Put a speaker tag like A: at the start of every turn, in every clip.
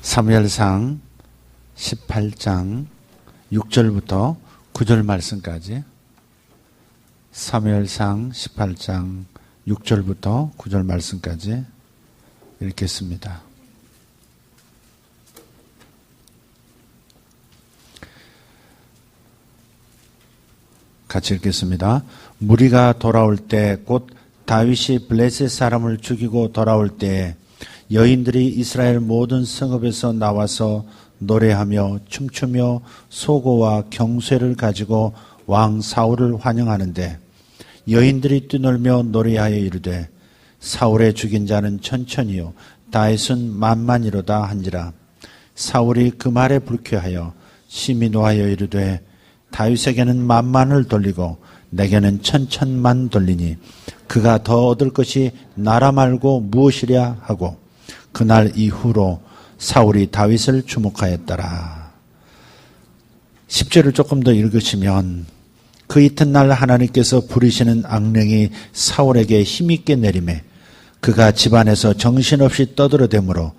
A: 사무엘상 18장 6절부터 9절 말씀까지. 사무엘상 18장 6절부터 9절 말씀까지 읽겠습니다. 같이 읽겠습니다. 무리가 돌아올 때 곧 다윗이 블레셋 사람을 죽이고 돌아올 때 여인들이 이스라엘 모든 성읍에서 나와서 노래하며 춤추며 소고와 경쇠를 가지고 왕 사울을 환영하는데 여인들이 뛰놀며 노래하여 이르되 사울의 죽인 자는 천천히요 다윗은 만만이로다 한지라. 사울이 그 말에 불쾌하여 심히 노하여 이르되 다윗에게는 만만을 돌리고 내게는 천천만 돌리니 그가 더 얻을 것이 나라 말고 무엇이랴 하고 그날 이후로 사울이 다윗을 주목하였더라. 10절을 조금 더 읽으시면 그 이튿날 하나님께서 부리시는 악령이 사울에게 힘있게 내리매 그가 집안에서 정신없이 떠들어대므로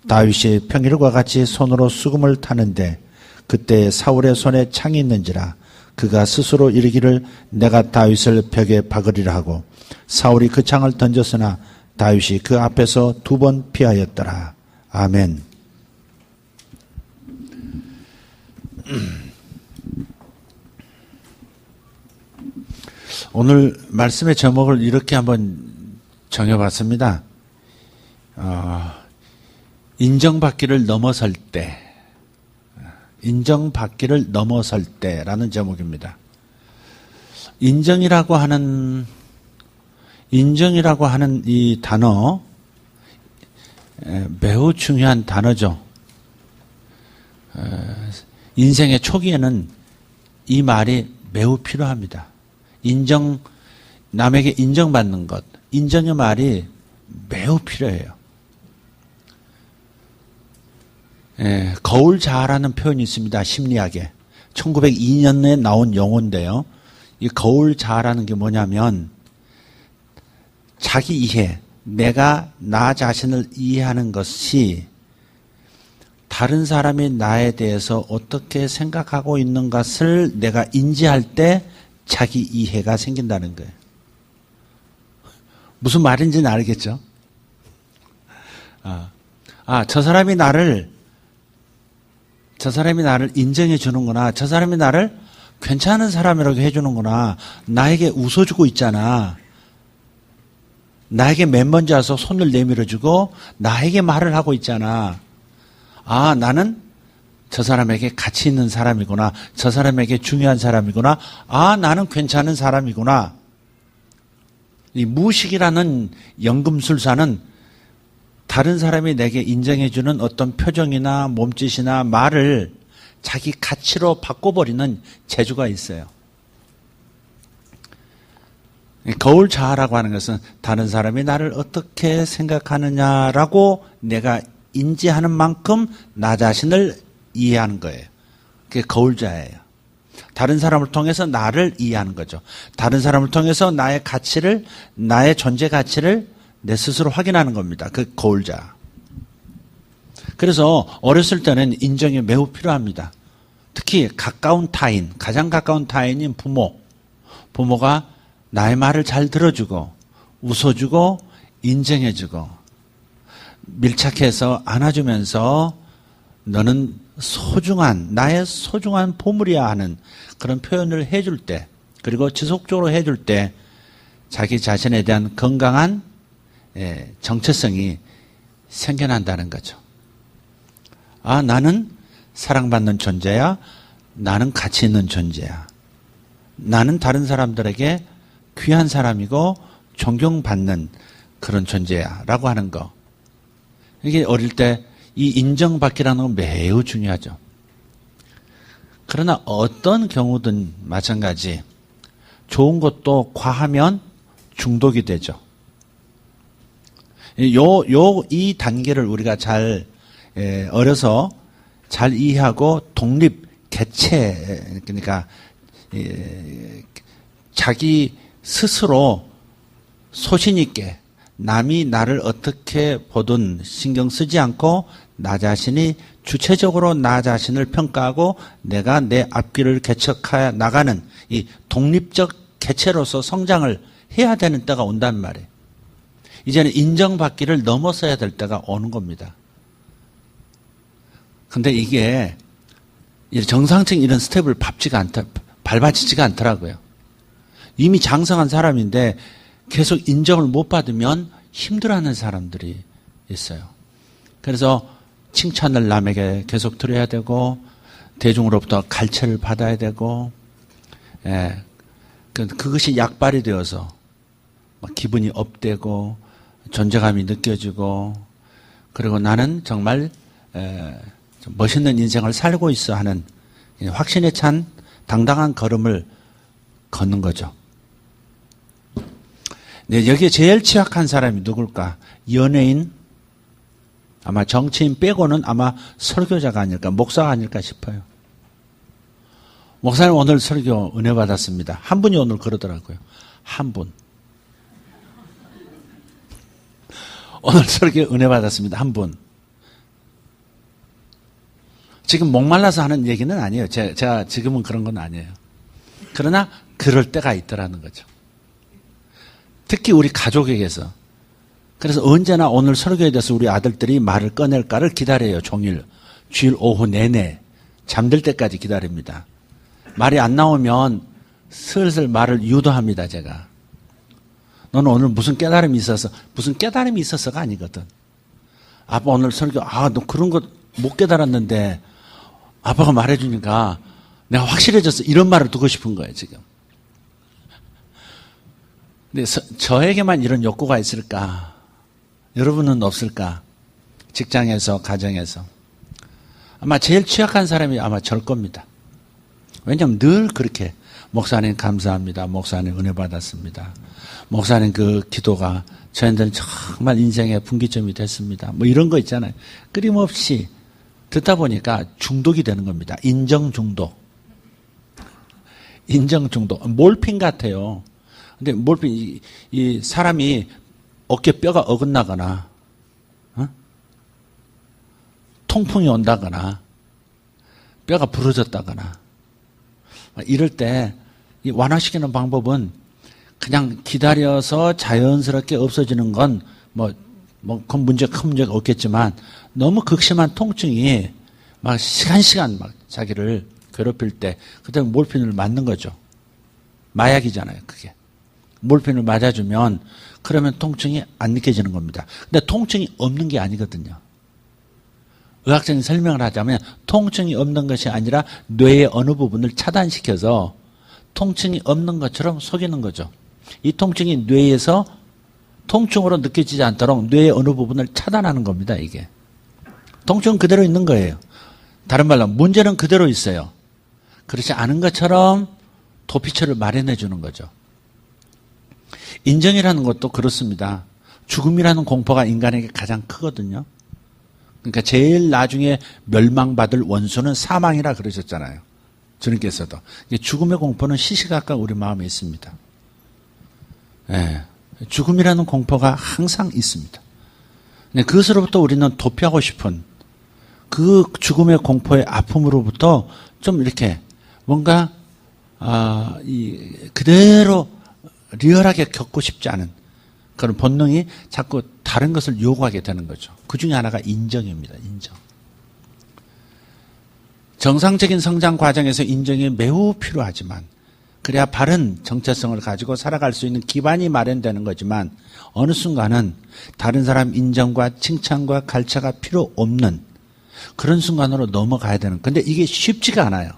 A: 다윗이 평일과 같이 손으로 수금을 타는데 그때 사울의 손에 창이 있는지라 그가 스스로 이르기를 내가 다윗을 벽에 박으리라 하고 사울이 그 창을 던졌으나 다윗이 그 앞에서 2번 피하였더라. 아멘. 오늘 말씀의 제목을 이렇게 한번 정해봤습니다. 인정받기를 넘어설 때, 인정받기를 넘어설 때라는 제목입니다. 인정이라고 하는 이 단어, 매우 중요한 단어죠. 인생의 초기에는 이 말이 매우 필요합니다. 남에게 인정받는 것, 인정의 말이 매우 필요해요. 거울자라는 표현이 있습니다. 심리학에. 1902년에 나온 용어인데요. 이 거울자라는 게 뭐냐면 자기 이해, 내가 나 자신을 이해하는 것이 다른 사람이 나에 대해서 어떻게 생각하고 있는 것을 내가 인지할 때 자기 이해가 생긴다는 거예요. 무슨 말인지는 알겠죠? 저 사람이 나를 인정해 주는구나. 저 사람이 나를 괜찮은 사람이라고 해주는구나. 나에게 웃어주고 있잖아. 나에게 맨 먼저 와서 손을 내밀어주고 나에게 말을 하고 있잖아. 나는 저 사람에게 가치 있는 사람이구나. 저 사람에게 중요한 사람이구나. 나는 괜찮은 사람이구나. 이 무의식이라는 연금술사는 다른 사람이 내게 인정해주는 어떤 표정이나 몸짓이나 말을 자기 가치로 바꿔버리는 재주가 있어요. 거울자아라고 하는 것은 다른 사람이 나를 어떻게 생각하느냐라고 내가 인지하는 만큼 나 자신을 이해하는 거예요. 그게 거울자예요. 다른 사람을 통해서 나를 이해하는 거죠. 다른 사람을 통해서 나의 가치를, 나의 존재 가치를 내 스스로 확인하는 겁니다. 그 거울자. 그래서 어렸을 때는 인정이 매우 필요합니다. 특히 가까운 타인, 가장 가까운 타인인 부모. 부모가 나의 말을 잘 들어주고 웃어주고 인정해주고 밀착해서 안아주면서 너는 소중한, 나의 소중한 보물이야 하는 그런 표현을 해줄 때, 그리고 지속적으로 해줄 때 자기 자신에 대한 건강한 정체성이 생겨난다는 거죠. 나는 사랑받는 존재야. 나는 가치 있는 존재야. 나는 다른 사람들에게 귀한 사람이고 존경받는 그런 존재야 라고 하는 거. 이게 어릴 때 이 인정받기라는 건 매우 중요하죠. 그러나 어떤 경우든 마찬가지 좋은 것도 과하면 중독이 되죠. 이 단계를 우리가 잘 어려서 잘 이해하고 독립, 개체, 그러니까 자기 스스로 소신 있게 남이 나를 어떻게 보든 신경 쓰지 않고 나 자신이 주체적으로 나 자신을 평가하고 내가 내 앞길을 개척하여 나가는 이 독립적 개체로서 성장을 해야 되는 때가 온단 말이에요. 이제는 인정받기를 넘어서야 될 때가 오는 겁니다. 근데 이게 정상적인 이런 스텝을 밟아지지가 않더라고요. 이미 장성한 사람인데 계속 인정을 못 받으면 힘들어하는 사람들이 있어요. 그래서 칭찬을 남에게 계속 드려야 되고 대중으로부터 갈채를 받아야 되고 그것이 약발이 되어서 막 기분이 업되고 존재감이 느껴지고 그리고 나는 정말 멋있는 인생을 살고 있어 하는 확신에 찬 당당한 걸음을 걷는 거죠. 네, 여기에 제일 취약한 사람이 누굴까? 연예인, 아마 정치인 빼고는 아마 설교자가 아닐까, 목사가 아닐까 싶어요. 목사님 오늘 설교 은혜 받았습니다. 한 분이 오늘 그러더라고요. 한 분. 오늘 설교 은혜 받았습니다. 한 분. 지금 목말라서 하는 얘기는 아니에요. 제가 지금은 그런 건 아니에요. 그러나 그럴 때가 있더라는 거죠. 특히 우리 가족에게서. 그래서 언제나 오늘 설교에 대해서 우리 아들들이 말을 꺼낼까를 기다려요. 종일. 주일 오후 내내. 잠들 때까지 기다립니다. 말이 안 나오면 슬슬 말을 유도합니다. 제가. 너는 오늘 무슨 깨달음이 있어서가 아니거든. 아빠 오늘 설교, 너 그런 거 못 깨달았는데 아빠가 말해주니까 내가 확실해졌어. 이런 말을 듣고 싶은 거예요, 지금. 근데 저에게만 이런 욕구가 있을까? 여러분은 없을까? 직장에서, 가정에서. 아마 제일 취약한 사람이 아마 절 겁니다. 왜냐하면 늘 그렇게 목사님 감사합니다. 목사님 은혜 받았습니다. 목사님 그 기도가 저희들은 정말 인생의 분기점이 됐습니다. 뭐 이런 거 있잖아요. 끊임없이 듣다 보니까 중독이 되는 겁니다. 인정 중독. 인정 중독. 몰핀 같아요. 근데 몰핀, 이 사람이 어깨 뼈가 어긋나거나, 통풍이 온다거나, 뼈가 부러졌다거나, 이럴 때 이 완화시키는 방법은 그냥 기다려서 자연스럽게 없어지는 건 큰 문제가 없겠지만 너무 극심한 통증이 막 시간 자기를 괴롭힐 때 그때 몰핀을 맞는 거죠. 마약이잖아요, 그게. 몰핀을 맞아주면 그러면 통증이 안 느껴지는 겁니다. 근데 통증이 없는 게 아니거든요. 의학적인 설명을 하자면 통증이 없는 것이 아니라 뇌의 어느 부분을 차단시켜서 통증이 없는 것처럼 속이는 거죠. 이 통증이 뇌에서 통증으로 느껴지지 않도록 뇌의 어느 부분을 차단하는 겁니다, 이게. 통증은 그대로 있는 거예요. 다른 말로 문제는 그대로 있어요. 그렇지 않은 것처럼 도피처를 마련해 주는 거죠. 인정이라는 것도 그렇습니다. 죽음이라는 공포가 인간에게 가장 크거든요. 그러니까 제일 나중에 멸망받을 원수는 사망이라 그러셨잖아요. 주님께서도. 죽음의 공포는 시시각각 우리 마음에 있습니다. 네. 죽음이라는 공포가 항상 있습니다. 그것으로부터 우리는 도피하고 싶은 그 죽음의 공포의 아픔으로부터 좀 이렇게 뭔가 그대로 리얼하게 겪고 싶지 않은 그런 본능이 자꾸 다른 것을 요구하게 되는 거죠. 그 중에 하나가 인정입니다. 인정. 정상적인 성장 과정에서 인정이 매우 필요하지만 그래야 바른 정체성을 가지고 살아갈 수 있는 기반이 마련되는 거지만 어느 순간은 다른 사람 인정과 칭찬과 갈채가 필요 없는 그런 순간으로 넘어가야 되는. 근데 이게 쉽지가 않아요.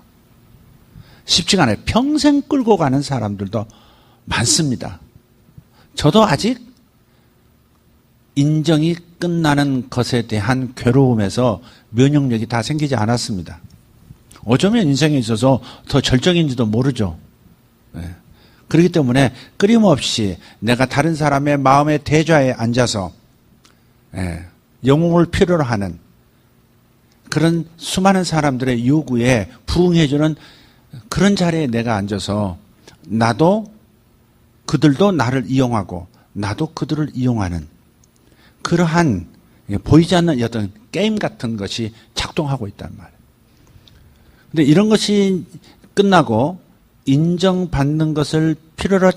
A: 쉽지가 않아요. 평생 끌고 가는 사람들도 많습니다. 저도 아직 인정이 끝나는 것에 대한 괴로움에서 면역력이 다 생기지 않았습니다. 어쩌면 인생에 있어서 더 절정인지도 모르죠. 네. 그렇기 때문에 끊임없이 내가 다른 사람의 마음의 대좌에 앉아서 영웅을 필요로 하는 그런 수많은 사람들의 요구에 부응해주는 그런 자리에 내가 앉아서 나도 그들도 나를 이용하고 나도 그들을 이용하는 그러한 보이지 않는 어떤 게임 같은 것이 작동하고 있단 말이에요. 근데 이런 것이 끝나고 인정받는 것을 필요로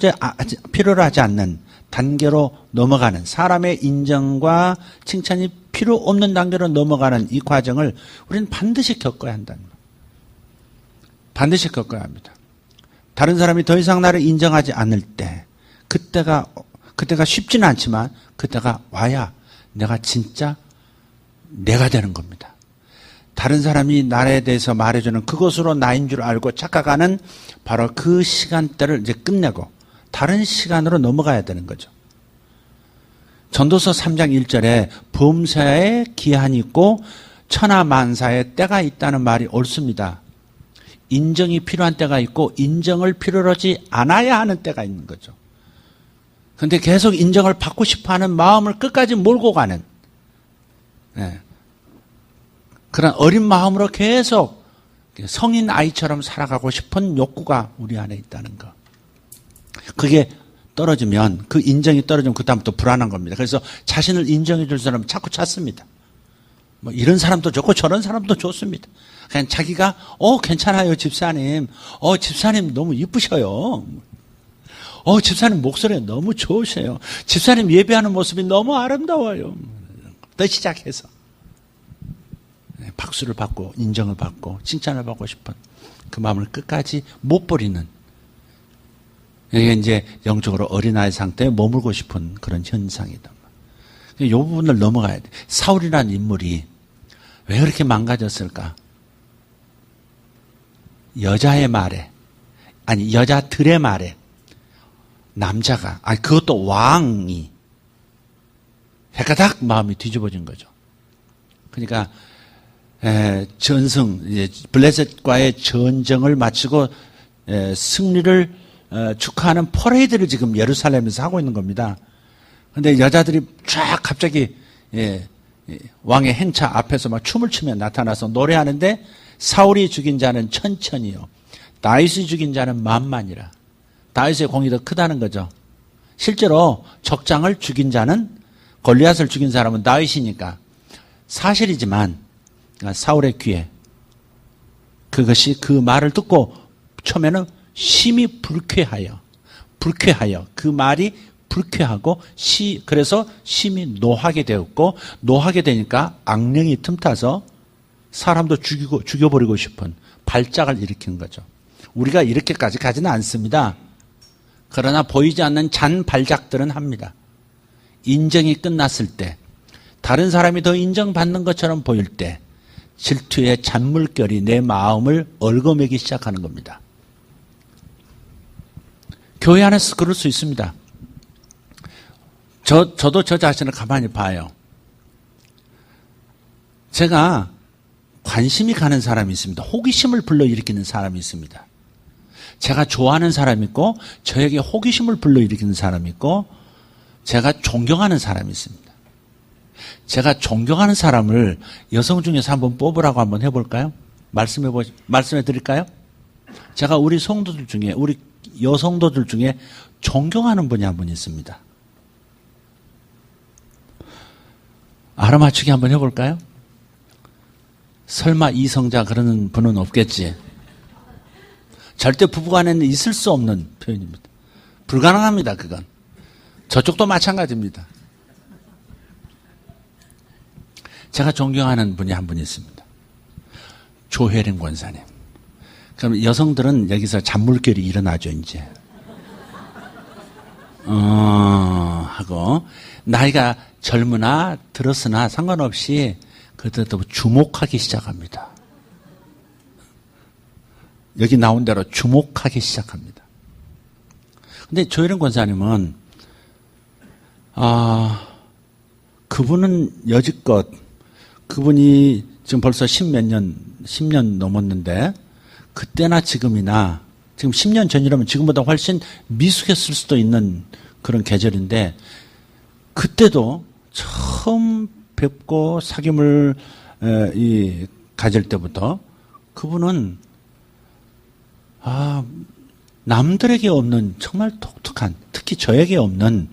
A: 하지 않는 단계로 넘어가는, 사람의 인정과 칭찬이 필요 없는 단계로 넘어가는 이 과정을 우리는 반드시 겪어야 한다는 거예요. 반드시 겪어야 합니다. 다른 사람이 더 이상 나를 인정하지 않을 때, 그때가 쉽지는 않지만 그때가 와야 내가 진짜 내가 되는 겁니다. 다른 사람이 나에 대해서 말해주는 그것으로 나인 줄 알고 착각하는 바로 그 시간대를 이제 끝내고 다른 시간으로 넘어가야 되는 거죠. 전도서 3장 1절에 범사에 기한이 있고 천하만사에 때가 있다는 말이 옳습니다. 인정이 필요한 때가 있고 인정을 필요로 하지 않아야 하는 때가 있는 거죠. 그런데 계속 인정을 받고 싶어하는 마음을 끝까지 몰고 가는 그런 어린 마음으로 계속 성인 아이처럼 살아가고 싶은 욕구가 우리 안에 있다는 거. 그게 떨어지면, 그 인정이 떨어지면 그다음부터 불안한 겁니다. 그래서 자신을 인정해 줄 사람은 자꾸 찾습니다. 뭐 이런 사람도 좋고 저런 사람도 좋습니다. 그냥 자기가 괜찮아요 집사님. 집사님 너무 이쁘셔요. 집사님 목소리가 너무 좋으세요. 집사님 예배하는 모습이 너무 아름다워요. 또 시작해서 박수를 받고 인정을 받고 칭찬을 받고 싶은 그 마음을 끝까지 못 버리는, 이게 이제 영적으로 어린아이 상태에 머물고 싶은 그런 현상이다. 이 부분을 넘어가야 돼. 사울이라는 인물이 왜 그렇게 망가졌을까? 여자의 말에, 아니 여자들의 말에 남자가, 그것도 왕이 헤까닥 마음이 뒤집어진 거죠. 그러니까 전승, 블레셋과의 전쟁을 마치고 승리를 축하하는 퍼레이드를 지금 예루살렘에서 하고 있는 겁니다. 그런데 여자들이 쫙 갑자기 왕의 행차 앞에서 막 춤을 추며 나타나서 노래하는데, 사울이 죽인 자는 천천히요, 다윗이 죽인 자는 만만이라. 다윗의 공이 더 크다는 거죠. 실제로 적장을 죽인 자는, 골리앗을 죽인 사람은 다윗이니까 사실이지만 사울의 귀에 그것이, 그 말을 듣고 처음에는 심히 불쾌하여 그 말이 불쾌하고 그래서 심히 노하게 되었고, 노하게 되니까 악령이 틈타서 사람도 죽여버리고 싶은 발작을 일으킨 거죠. 우리가 이렇게까지 가지는 않습니다. 그러나 보이지 않는 잔 발작들은 합니다. 인정이 끝났을 때, 다른 사람이 더 인정받는 것처럼 보일 때 질투의 잔물결이 내 마음을 얽어매기 시작하는 겁니다. 교회 안에서 그럴 수 있습니다. 저도 저 자신을 가만히 봐요. 제가 관심이 가는 사람이 있습니다. 호기심을 불러일으키는 사람이 있습니다. 제가 좋아하는 사람이 있고, 저에게 호기심을 불러일으키는 사람이 있고, 제가 존경하는 사람이 있습니다. 제가 존경하는 사람을 여성 중에서 한번 뽑으라고 한번 해볼까요? 말씀해 드릴까요? 제가 우리 성도들 중에, 우리 여성도들 중에 존경하는 분이 한 분 있습니다. 알아맞추기 한번 해볼까요? 설마 이성자 그러는 분은 없겠지. 절대 부부간에는 있을 수 없는 표현입니다. 불가능합니다, 그건. 저쪽도 마찬가지입니다. 제가 존경하는 분이 한 분 있습니다. 조혜림 권사님. 그럼 여성들은 여기서 잔물결이 일어나죠, 이제. 하고, 나이가 젊으나 들었으나 상관없이 그때도 주목하기 시작합니다. 여기 나온 대로 주목하기 시작합니다. 근데 조혜림 권사님은, 그분은 여지껏, 그분이 지금 벌써 10년 넘었는데, 그때나 지금이나, 지금 10년 전이라면 지금보다 훨씬 미숙했을 수도 있는 그런 계절인데, 그때도 처음 뵙고 사귐을 가질 때부터 그분은 남들에게 없는 정말 독특한, 특히 저에게 없는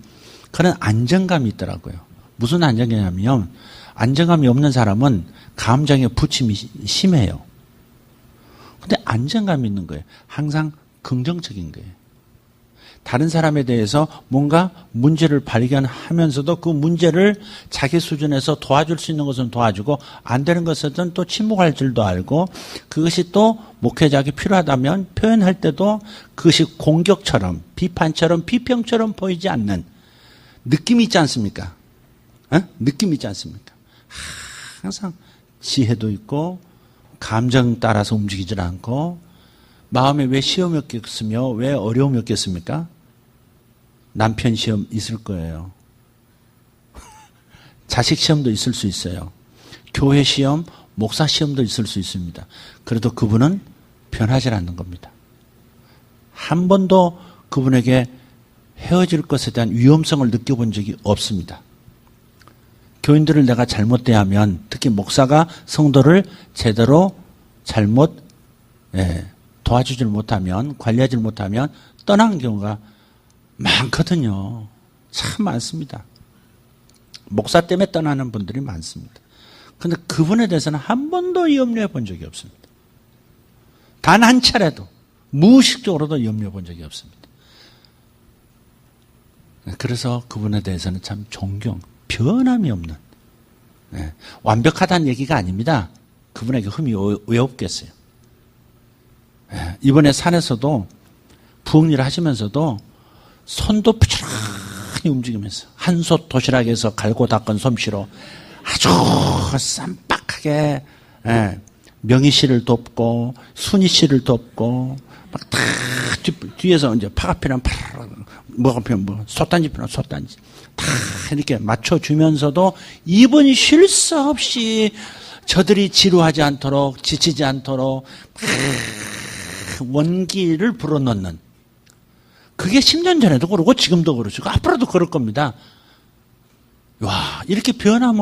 A: 그런 안정감이 있더라고요. 무슨 안정감이냐면 안정감이 없는 사람은 감정의 부침이 심해요. 근데 안정감이 있는 거예요. 항상 긍정적인 거예요. 다른 사람에 대해서 뭔가 문제를 발견하면서도 그 문제를 자기 수준에서 도와줄 수 있는 것은 도와주고 안 되는 것은 또 침묵할 줄도 알고 그것이 또 목회자에게 필요하다면 표현할 때도 그것이 공격처럼 비판처럼 비평처럼 보이지 않는 느낌이 있지 않습니까? 느낌이 있지 않습니까? 항상 지혜도 있고 감정 따라서 움직이질 않고 마음에 왜 시험이 없겠으며 왜 어려움이 없겠습니까? 남편 시험 있을 거예요. 자식 시험도 있을 수 있어요. 교회 시험, 목사 시험도 있을 수 있습니다. 그래도 그분은 변하지 않는 겁니다. 한 번도 그분에게 헤어질 것에 대한 위험성을 느껴본 적이 없습니다. 교인들을 내가 잘못 대하면 특히 목사가 성도를 제대로 잘못 도와주질 못하면 관리하지 못하면 떠나는 경우가 많거든요. 참 많습니다. 목사 때문에 떠나는 분들이 많습니다. 그런데 그분에 대해서는 한 번도 염려해 본 적이 없습니다. 단 한 차례도 무의식적으로도 염려해 본 적이 없습니다. 그래서 그분에 대해서는 참 존경, 변함이 없는 완벽하다는 얘기가 아닙니다. 그분에게 흠이 왜 없겠어요. 이번에 산에서도 부엌일을 하시면서도 손도 부지런히 움직이면서 한솥 도시락에서 갈고 닦은 솜씨로 아주 쌈박하게 명희 씨를 돕고 순희 씨를 돕고 막 다 뒤에서 이제 파가피랑 뭐가 피면 뭐 솥단지 피면 솥단지 다 이렇게 맞춰주면서도 이분이 쉴 새 없이 저들이 지루하지 않도록 지치지 않도록 원기를 불어넣는 그게 10년 전에도 그러고 지금도 그러시고 앞으로도 그럴 겁니다. 와, 이렇게 변함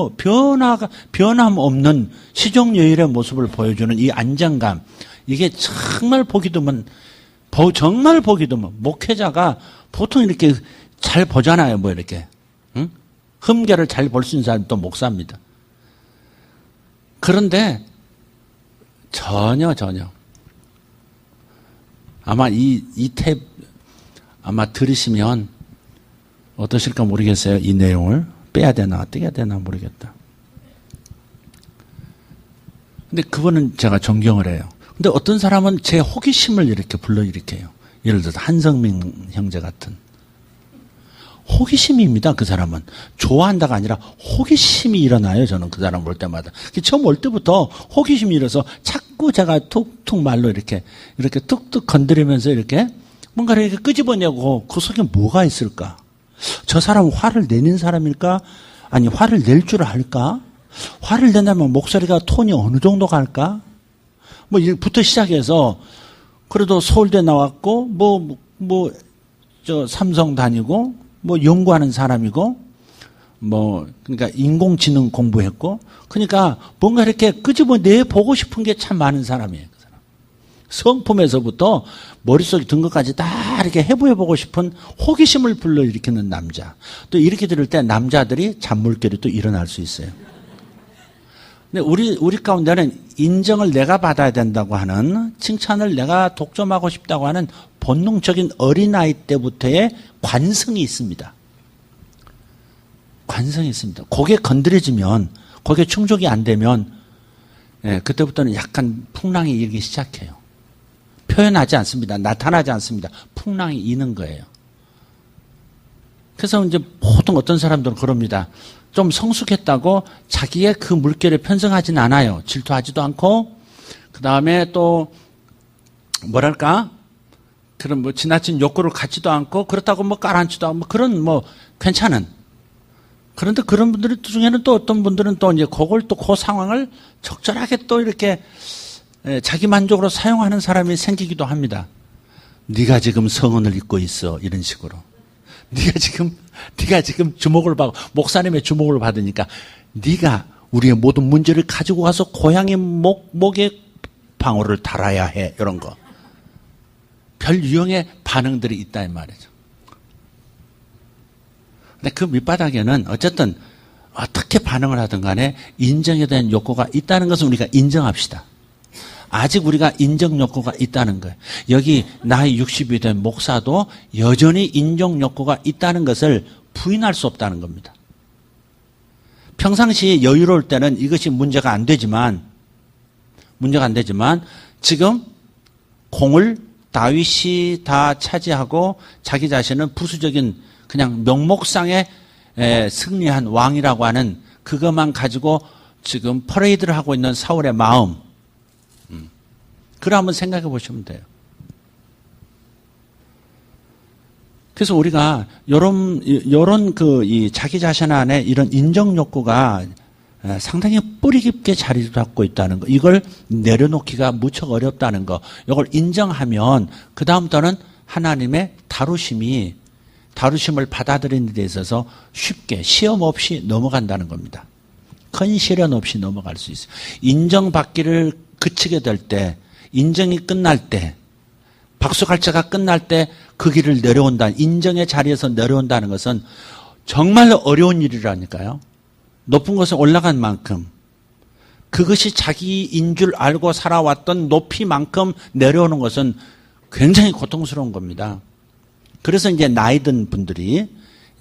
A: 없는 시종여일의 모습을 보여주는 이 안정감, 이게 정말 보기 드문 목회자가 보통 이렇게 잘 보잖아요, 뭐 이렇게 흠결을 잘 볼 수 있는 사람이 또 목사입니다. 그런데 전혀 아마 이 탭 아마 들으시면 어떠실까 모르겠어요. 이 내용을 빼야 되나 떼야 되나 모르겠다. 근데 그분은 제가 존경을 해요. 근데 어떤 사람은 제 호기심을 이렇게 불러일으켜요. 예를 들어서 한성민 형제 같은 호기심입니다. 그 사람은 좋아한다가 아니라 호기심이 일어나요. 저는 그 사람 볼 때마다 처음 올 때부터 호기심이 일어서 자꾸 제가 툭툭 말로 이렇게 툭툭 건드리면서 이렇게 뭔가 이렇게 끄집어내고 그 속에 뭐가 있을까? 저 사람은 화를 내는 사람일까? 아니 화를 낼 줄 알까? 화를 낸다면 목소리가 톤이 어느 정도 갈까? 뭐 이부터 시작해서 그래도 서울대 나왔고 저 삼성 다니고 뭐 연구하는 사람이고 그러니까 인공지능 공부했고 그러니까 뭔가 이렇게 끄집어내 보고 싶은 게 참 많은 사람이에요. 그 사람. 성품에서부터 머릿속에 든 것까지 다 이렇게 해부해보고 싶은 호기심을 불러일으키는 남자. 또 이렇게 들을 때 남자들이 잔물결이 또 일어날 수 있어요. 근데 우리 가운데는 인정을 내가 받아야 된다고 하는 칭찬을 내가 독점하고 싶다고 하는 본능적인 어린아이 때부터의 관성이 있습니다. 관성이 있습니다. 그게 건드려지면 그게 충족이 안 되면 그때부터는 약간 풍랑이 일기 시작해요. 표현하지 않습니다. 나타나지 않습니다. 풍랑이 이는 거예요. 그래서 이제 보통 어떤 사람들은 그럽니다. 좀 성숙했다고 자기의 그 물결에 편성하지는 않아요. 질투하지도 않고 그 다음에 또 뭐랄까 그런 뭐 지나친 욕구를 갖지도 않고 그렇다고 뭐 깔아앉지도 않고 그런 괜찮은 그런데 그런 분들 중에는 또 어떤 분들은 또 이제 그걸 또 그 상황을 적절하게 또 이렇게 자기 만족으로 사용하는 사람이 생기기도 합니다. 네가 지금 성은을 입고 있어 이런 식으로. 네가 지금 주목을 받고 목사님의 주목을 받으니까 네가 우리의 모든 문제를 가지고 가서 고양이 목에 방울을 달아야 해 이런 거. 별 유형의 반응들이 있다 이 말이죠.
B: 근데 그 밑바닥에는 어쨌든 어떻게 반응을 하든 간에 인정에 대한 욕구가 있다는 것을 우리가 인정합시다. 아직 우리가 인정 욕구가 있다는 거예요. 여기 나이 60이 된 목사도 여전히 인정 욕구가 있다는 것을 부인할 수 없다는 겁니다. 평상시에 여유로울 때는 이것이 문제가 안 되지만 지금 공을 다윗이 다 차지하고 자기 자신은 부수적인 그냥 명목상에 승리한 왕이라고 하는 그것만 가지고 지금 퍼레이드를 하고 있는 사울의 마음. 그걸 한번 생각해 보시면 돼요. 그래서 우리가 요런 이 자기 자신 안에 이런 인정 욕구가 상당히 뿌리 깊게 자리를 잡고 있다는 거. 이걸 내려놓기가 무척 어렵다는 거. 이걸 인정하면 그다음부터는 하나님의 다루심을 받아들이는 데 있어서 쉽게 시험 없이 넘어간다는 겁니다. 큰 시련 없이 넘어갈 수 있어요. 인정받기를 그치게 될 때, 인정이 끝날 때, 박수갈채가 끝날 때 그 길을 내려온다. 인정의 자리에서 내려온다는 것은 정말 어려운 일이라니까요. 높은 곳에 올라간 만큼 그것이 자기인 줄 알고 살아왔던 높이만큼 내려오는 것은 굉장히 고통스러운 겁니다. 그래서 이제 나이 든 분들이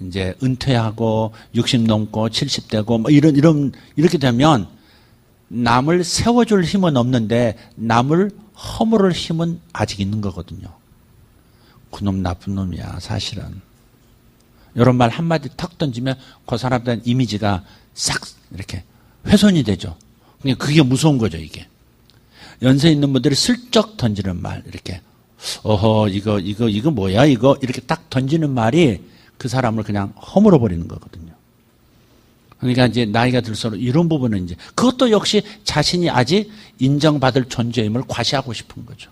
B: 이제 은퇴하고 60 넘고 70대고 뭐 이렇게 되면 남을 세워줄 힘은 없는데 남을 허물을 힘은 아직 있는 거거든요. 그놈 나쁜 놈이야, 사실은. 이런 말 한마디 탁 던지면 그 사람에 대한 이미지가 싹 이렇게 훼손이 되죠. 그게 무서운 거죠, 이게. 연세 있는 분들이 슬쩍 던지는 말, 이렇게. 어허, 이거 뭐야, 이거? 이렇게 딱 던지는 말이 그 사람을 그냥 허물어 버리는 거거든요. 그러니까 이제 나이가 들수록 이런 부분은 이제 그것도 역시 자신이 아직 인정받을 존재임을 과시하고 싶은 거죠.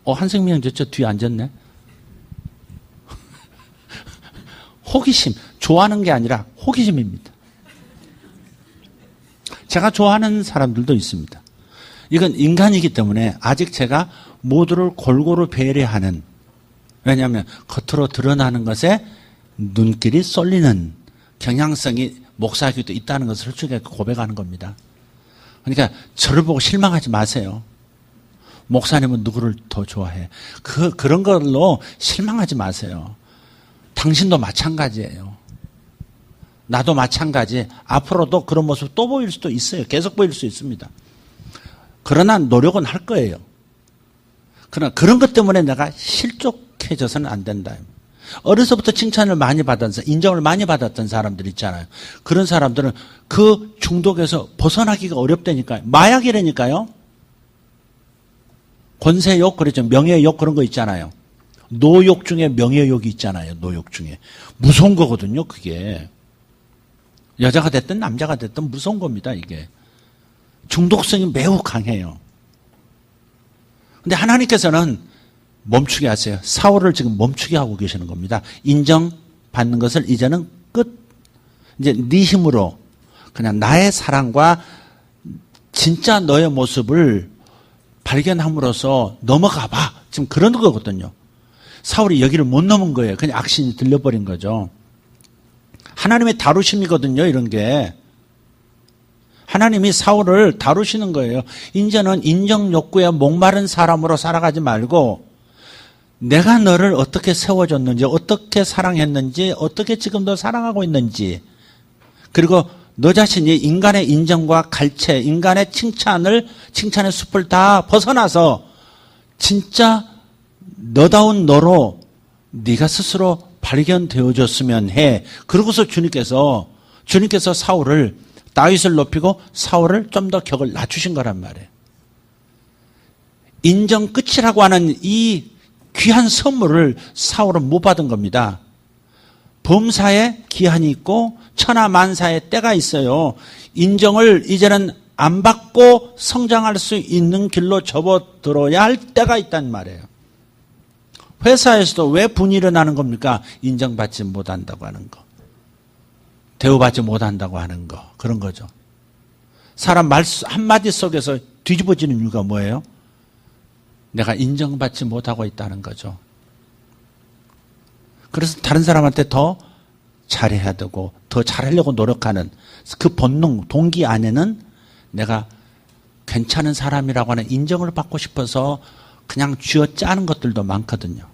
B: 한승미 형 저 뒤에 앉았네. 호기심, 좋아하는 게 아니라 호기심입니다. 제가 좋아하는 사람들도 있습니다. 이건 인간이기 때문에 아직 제가 모두를 골고루 배려하는, 왜냐하면 겉으로 드러나는 것에 눈길이 쏠리는 경향성이 목사에게도 있다는 것을 솔직하게 고백하는 겁니다. 그러니까 저를 보고 실망하지 마세요. 목사님은 누구를 더 좋아해? 그런 걸로 실망하지 마세요. 당신도 마찬가지예요. 나도 마찬가지. 앞으로도 그런 모습 또 보일 수도 있어요. 계속 보일 수 있습니다. 그러나 노력은 할 거예요. 그러나 그런 것 때문에 내가 실족해져서는 안 된다. 어려서부터 칭찬을 많이 받아서 인정을 많이 받았던 사람들 있잖아요. 그런 사람들은 그 중독에서 벗어나기가 어렵다니까요. 마약이라니까요. 권세욕, 그렇죠. 명예욕 그런 거 있잖아요. 노욕 중에 명예욕이 있잖아요. 노욕 중에. 무서운 거거든요, 그게. 여자가 됐든 남자가 됐든 무서운 겁니다, 이게. 중독성이 매우 강해요. 근데 하나님께서는 멈추게 하세요. 사울을 지금 멈추게 하고 계시는 겁니다. 인정받는 것을 이제는 끝. 이제 네 힘으로 그냥 나의 사랑과 진짜 너의 모습을 발견함으로써 넘어가 봐. 지금 그런 거거든요. 사울이 여기를 못 넘은 거예요. 그냥 악신이 들려버린 거죠. 하나님의 다루심이거든요, 이런 게. 하나님이 사울을 다루시는 거예요. 이제는 인정 욕구에 목마른 사람으로 살아가지 말고 내가 너를 어떻게 세워줬는지, 어떻게 사랑했는지, 어떻게 지금도 사랑하고 있는지, 그리고 너 자신이 인간의 인정과 갈채, 인간의 칭찬의 숲을 다 벗어나서 진짜 너다운 너로 네가 스스로 발견되어졌으면 해. 그러고서 주님께서 사울을, 다윗을 높이고 사울을 좀 더 격을 낮추신 거란 말이에요. 인정 끝이라고 하는 이 귀한 선물을 사울은 못 받은 겁니다. 범사에 기한이 있고 천하만사의 때가 있어요. 인정을 이제는 안 받고 성장할 수 있는 길로 접어들어야 할 때가 있단 말이에요. 회사에서도 왜 분이 일어나는 겁니까? 인정받지 못한다고 하는 거. 대우받지 못한다고 하는 거. 그런 거죠. 사람 말 한마디 속에서 뒤집어지는 이유가 뭐예요? 내가 인정받지 못하고 있다는 거죠. 그래서 다른 사람한테 더 잘해야 되고 더 잘하려고 노력하는 그 본능, 동기 안에는 내가 괜찮은 사람이라고 하는 인정을 받고 싶어서 그냥 쥐어짜는 것들도 많거든요.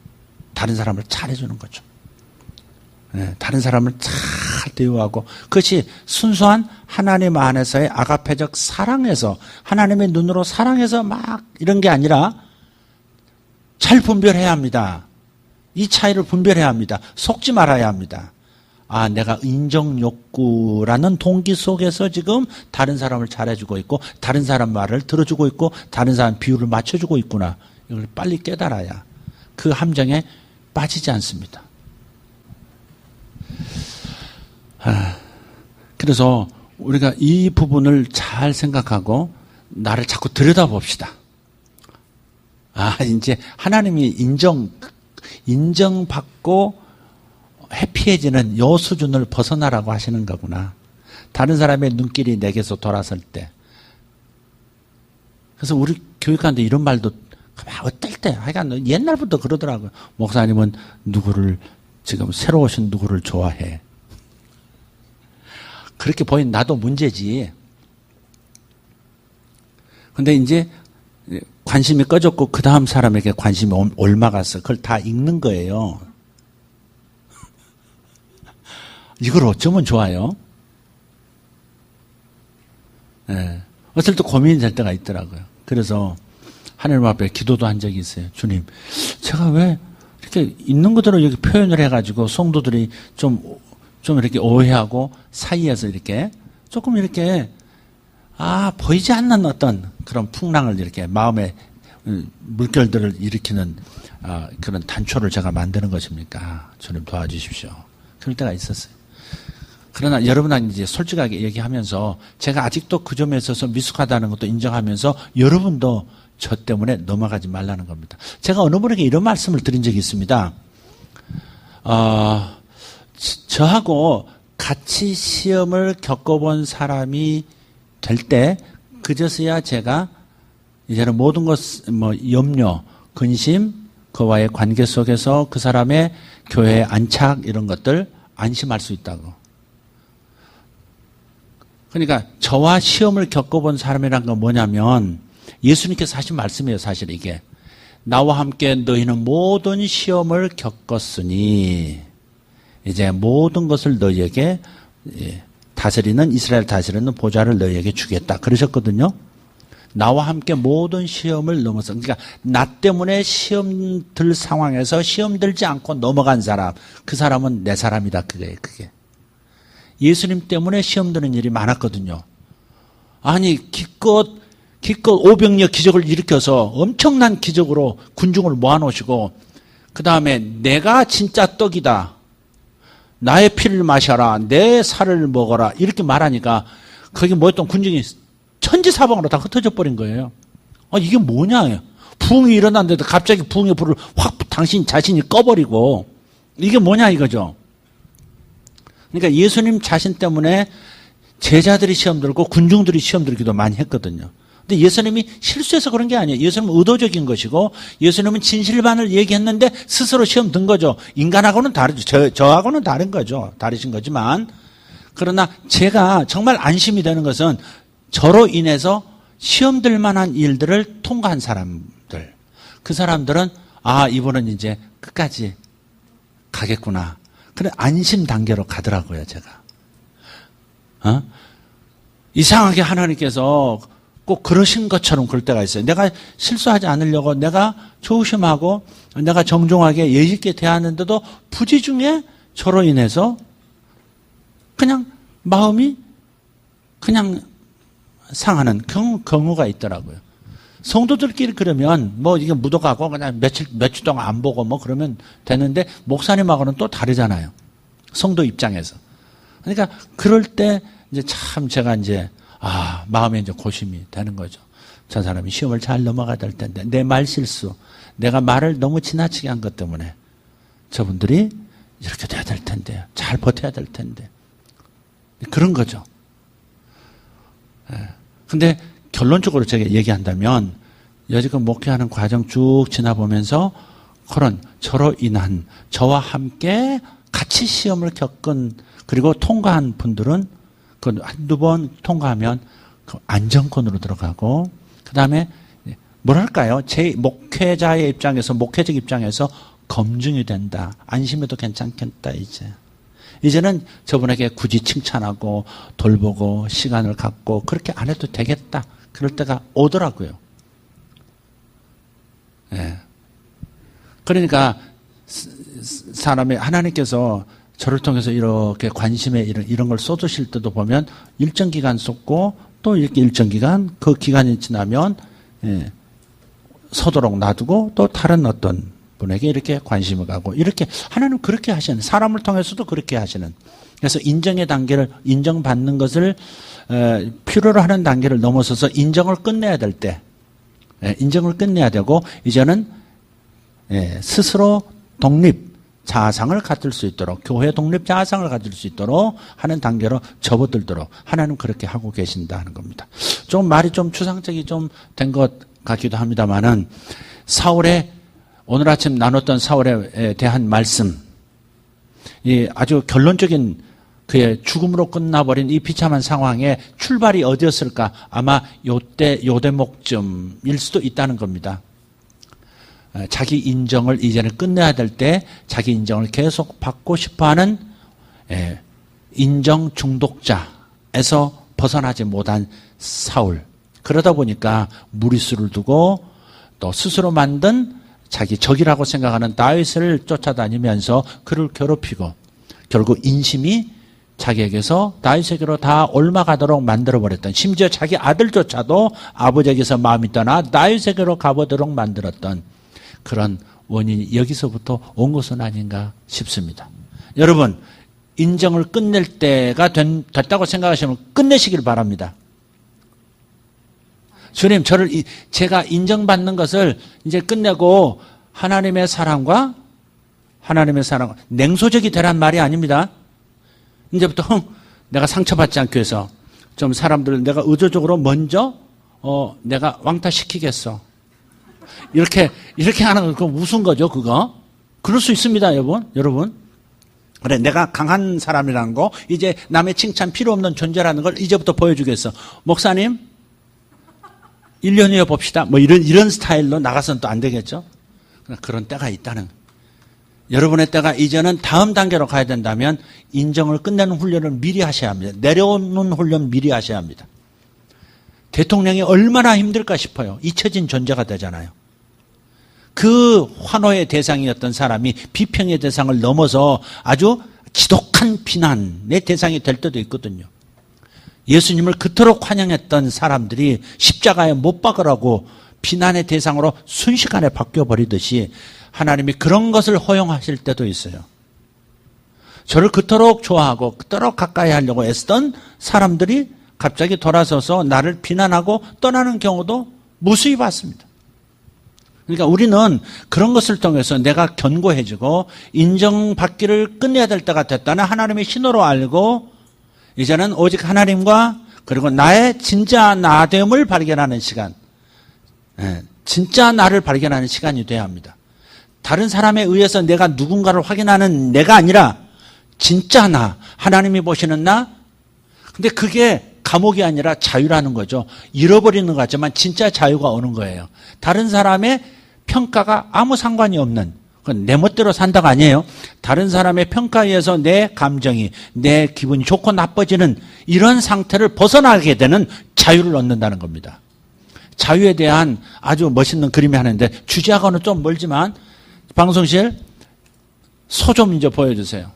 B: 다른 사람을 잘해주는 거죠. 네, 다른 사람을 잘 대우하고 그것이 순수한 하나님 안에서의 아가페적 사랑에서 하나님의 눈으로 사랑해서 막 이런 게 아니라 잘 분별해야 합니다. 이 차이를 분별해야 합니다. 속지 말아야 합니다. 아, 내가 인정 욕구라는 동기 속에서 지금 다른 사람을 잘해주고 있고 다른 사람 말을 들어주고 있고 다른 사람 비율을 맞춰주고 있구나. 이걸 빨리 깨달아야 그 함정에 빠지지 않습니다. 그래서 우리가 이 부분을 잘 생각하고 나를 자꾸 들여다봅시다. 아, 이제 하나님이 인정받고 해피해지는 요 수준을 벗어나라고 하시는 거구나. 다른 사람의 눈길이 내게서 돌아설 때. 그래서 우리 교육하는데 이런 말도 어떨 때, 하여간 옛날부터 그러더라고요. 목사님은 누구를, 지금 새로 오신 누구를 좋아해. 그렇게 보인 나도 문제지. 근데 이제 관심이 꺼졌고 그 다음 사람에게 관심이 옮아갔어. 그걸 다 읽는 거예요. 이걸 어쩌면 좋아요? 네. 어떨 때 고민이 될 때가 있더라고요. 그래서 하나님 앞에 기도도 한 적이 있어요. 주님, 제가 왜 이렇게 있는 그대로 여기 표현을 해가지고 성도들이 좀 이렇게 오해하고 사이에서 이렇게 조금 이렇게 보이지 않는 어떤 그런 풍랑을 이렇게 마음의 물결들을 일으키는 그런 단초를 제가 만드는 것입니까? 주님 도와주십시오. 그럴 때가 있었어요. 그러나 여러분은 이제 솔직하게 얘기하면서 제가 아직도 그 점에 있어서 미숙하다는 것도 인정하면서 여러분도 저 때문에 넘어가지 말라는 겁니다. 제가 어느 분에게 이런 말씀을 드린 적이 있습니다. 저하고 같이 시험을 겪어본 사람이 될 때 그제서야 제가 이제는 모든 것, 염려, 근심, 그와의 관계 속에서 그 사람의 교회의 안착 이런 것들 안심할 수 있다고. 그러니까 저와 시험을 겪어본 사람이란 건 뭐냐면 예수님께서 하신 말씀이에요. 사실 이게. 나와 함께 너희는 모든 시험을 겪었으니 이제 모든 것을 너희에게 다스리는 이스라엘 다스리는 보좌를 너희에게 주겠다. 그러셨거든요. 나와 함께 모든 시험을 넘어서 그러니까 나 때문에 시험 들 상황에서 시험 들지 않고 넘어간 사람 그 사람은 내 사람이다. 그게. 예수님 때문에 시험 드는 일이 많았거든요. 아니 기껏 오병이어 기적을 일으켜서 엄청난 기적으로 군중을 모아놓으시고 그 다음에 내가 진짜 떡이다. 나의 피를 마셔라. 내 살을 먹어라. 이렇게 말하니까 거기 모였던 군중이 천지사방으로 다 흩어져 버린 거예요. 이게 뭐냐. 부흥이 일어났는데도 갑자기 부흥의 불을 확 당신 자신이 꺼버리고 이게 뭐냐 이거죠. 그러니까 예수님 자신 때문에 제자들이 시험 들고 군중들이 시험 들기도 많이 했거든요. 근데 예수님이 실수해서 그런 게 아니에요. 예수님은 의도적인 것이고 예수님은 진실만을 얘기했는데 스스로 시험 든 거죠. 인간하고는 다르죠. 저하고는 다른 거죠. 다르신 거지만 그러나 제가 정말 안심이 되는 것은 저로 인해서 시험 들 만한 일들을 통과한 사람들. 그 사람들은 이분은 이제 끝까지 가겠구나. 그래 안심 단계로 가더라고요. 제가. 이상하게 하나님께서 꼭 그러신 것처럼 그럴 때가 있어요. 내가 실수하지 않으려고 내가 조심하고 내가 정중하게 예의 있게 대하는데도 부지 중에 저로 인해서 그냥 마음이 그냥 상하는 경우가 있더라고요. 성도들끼리 그러면 이게 묻어가고 그냥 며칠 동안 안 보고 그러면 되는데 목사님하고는 또 다르잖아요. 성도 입장에서. 그러니까 그럴 때 이제 참 제가 이제 마음에 이제 고심이 되는 거죠. 저 사람이 시험을 잘 넘어가야 될 텐데 내 말 실수, 내가 말을 너무 지나치게 한 것 때문에 저분들이 이렇게 돼야 될 텐데 잘 버텨야 될 텐데 그런 거죠. 근데 결론적으로 제가 얘기한다면 여지껏 목회하는 과정 쭉 지나보면서 저로 인한 저와 함께 같이 시험을 겪은 그리고 통과한 분들은 그 한두 번 통과하면 그 안정권으로 들어가고 그다음에 뭐랄까요? 제 목회자의 입장에서 목회적 입장에서 검증이 된다. 안심해도 괜찮겠다 이제. 이제는 저분에게 굳이 칭찬하고 돌보고 시간을 갖고 그렇게 안 해도 되겠다. 그럴 때가 오더라고요. 예. 그러니까 사람이 하나님께서 저를 통해서 이렇게 관심에 이런 걸 쏟으실 때도 보면 일정 기간 쏟고 또 이렇게 일정 기간 그 기간이 지나면 서도록 놔두고 또 다른 어떤 분에게 이렇게 관심을 가고 이렇게 하나님 그렇게 하시는 사람을 통해서도 그렇게 하시는 그래서 인정의 단계를 인정받는 것을 필요로 하는 단계를 넘어서서 인정을 끝내야 될 때 인정을 끝내야 되고 이제는 스스로 독립 자아상을 가질 수 있도록 교회 독립 자아상을 가질 수 있도록 하는 단계로 접어들도록 하나님 그렇게 하고 계신다 하는 겁니다. 좀 말이 좀 추상적이 좀 된 것 같기도 합니다만은 사울의 오늘 아침 나눴던 사울에 대한 말씀 이 아주 결론적인 그의 죽음으로 끝나버린 이 비참한 상황의 출발이 어디였을까? 아마 요대목쯤일 수도 있다는 겁니다. 자기 인정을 이제는 끝내야 될 때 자기 인정을 계속 받고 싶어하는 인정 중독자에서 벗어나지 못한 사울. 그러다 보니까 무리수를 두고 또 스스로 만든 자기 적이라고 생각하는 다윗을 쫓아다니면서 그를 괴롭히고 결국 인심이 자기에게서 다윗에게로 다 옮아가도록 만들어버렸던 심지어 자기 아들조차도 아버지에게서 마음이 떠나 다윗에게로 가보도록 만들었던 그런 원인이 여기서부터 온 것은 아닌가 싶습니다. 여러분 인정을 끝낼 때가 됐다고 생각하시면 끝내시길 바랍니다. 주님 제가 인정받는 것을 이제 끝내고 하나님의 사랑과 냉소적이 되란 말이 아닙니다. 이제부터 내가 상처받지 않기 위해서 좀 사람들을 내가 의도적으로 먼저 내가 왕따시키겠어. 이렇게 하는 거 무슨 거죠, 그거? 그럴 수 있습니다, 여러분. 그래, 내가 강한 사람이라는 거, 이제 남의 칭찬 필요 없는 존재라는 걸 이제부터 보여주겠어. 목사님, 1년 후에 봅시다. 뭐 이런 스타일로 나가서는 또 안 되겠죠? 그런 때가 있다는. 여러분의 때가 이제는 다음 단계로 가야 된다면 인정을 끝내는 훈련을 미리 하셔야 합니다. 내려오는 훈련 미리 하셔야 합니다. 대통령이 얼마나 힘들까 싶어요. 잊혀진 존재가 되잖아요. 그 환호의 대상이었던 사람이 비평의 대상을 넘어서 아주 지독한 비난의 대상이 될 때도 있거든요. 예수님을 그토록 환영했던 사람들이 십자가에 못 박으라고 비난의 대상으로 순식간에 바뀌어버리듯이 하나님이 그런 것을 허용하실 때도 있어요. 저를 그토록 좋아하고 그토록 가까이 하려고 애쓰던 사람들이 갑자기 돌아서서 나를 비난하고 떠나는 경우도 무수히 봤습니다. 그러니까 우리는 그런 것을 통해서 내가 견고해지고 인정받기를 끝내야 될 때가 됐다는 하나님의 신호로 알고 이제는 오직 하나님과 그리고 나의 진짜 나됨을 발견하는 시간, 진짜 나를 발견하는 시간이 돼야 합니다. 다른 사람에 의해서 내가 누군가를 확인하는 내가 아니라 진짜 나, 하나님이 보시는 나. 근데 그게 감옥이 아니라 자유라는 거죠. 잃어버리는 것 같지만 진짜 자유가 오는 거예요. 다른 사람의 평가가 아무 상관이 없는, 그건 내 멋대로 산다가 아니에요. 다른 사람의 평가에 의해서 내 감정이, 내 기분이 좋고 나빠지는 이런 상태를 벗어나게 되는 자유를 얻는다는 겁니다. 자유에 대한 아주 멋있는 그림이 하나인데 주제하고는 좀 멀지만 방송실 소 좀 이제 보여주세요.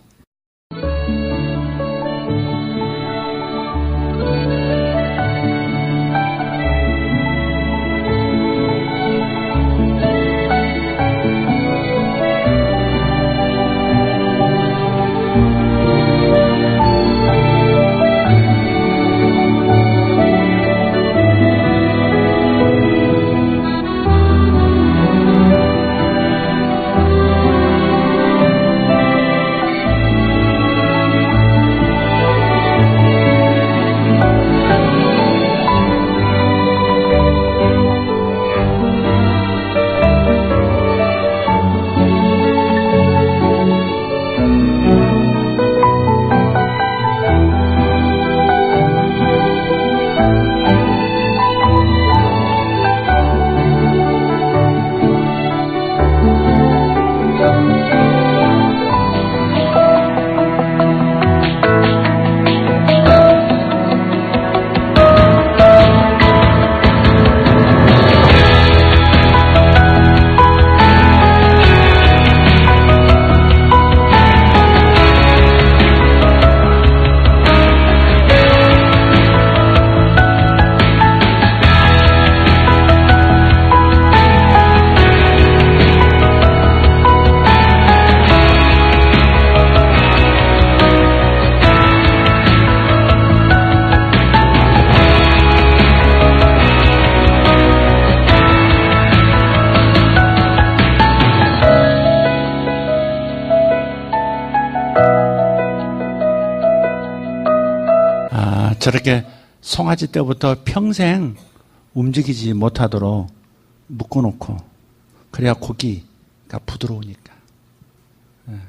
B: 저렇게 송아지 때부터 평생 움직이지 못하도록 묶어놓고, 그래야 고기가 부드러우니까.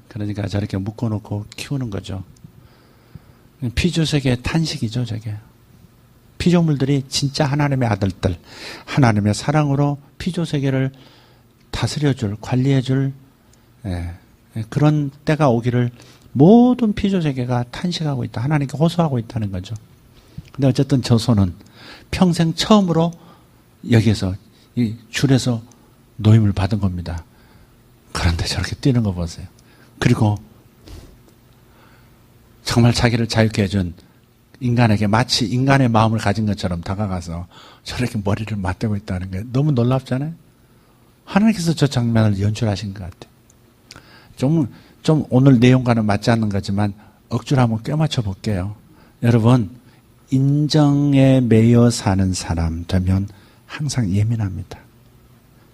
B: 그러니까 저렇게 묶어놓고 키우는 거죠. 피조세계의 탄식이죠, 저게. 피조물들이 진짜 하나님의 아들들, 하나님의 사랑으로 피조세계를 다스려줄, 관리해줄 그런 때가 오기를 모든 피조세계가 탄식하고 있다. 하나님께 호소하고 있다는 거죠. 근데 어쨌든 저 소는 평생 처음으로 여기에서 이 줄에서 노임을 받은 겁니다. 그런데 저렇게 뛰는 거 보세요. 그리고 정말 자기를 자유케 해준 인간에게 마치 인간의 마음을 가진 것처럼 다가가서 저렇게 머리를 맞대고 있다는 게 너무 놀랍잖아요. 하나님께서 저 장면을 연출하신 것 같아요. 좀 오늘 내용과는 맞지 않는 거지만 억지로 한번 껴맞춰 볼게요. 여러분, 인정에 매여 사는 사람 되면 항상 예민합니다.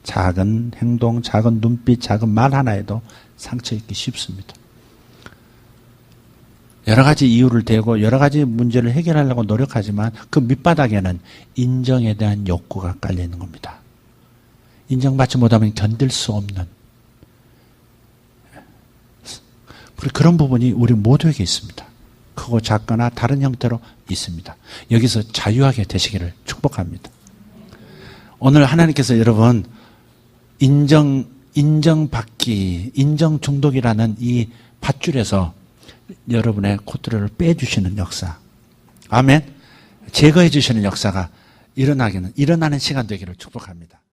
B: 작은 행동, 작은 눈빛, 작은 말 하나에도 상처 입기 쉽습니다. 여러 가지 이유를 대고 여러 가지 문제를 해결하려고 노력하지만 그 밑바닥에는 인정에 대한 욕구가 깔려 있는 겁니다. 인정받지 못하면 견딜 수 없는 그런 부분이 우리 모두에게 있습니다. 크고 작거나 다른 형태로 있습니다. 여기서 자유하게 되시기를 축복합니다. 오늘 하나님께서 여러분 인정받기, 인정 중독이라는 이 밧줄에서 여러분의 코트를 빼주시는 역사, 아멘, 제거해 주시는 역사가 일어나는 시간 되기를 축복합니다.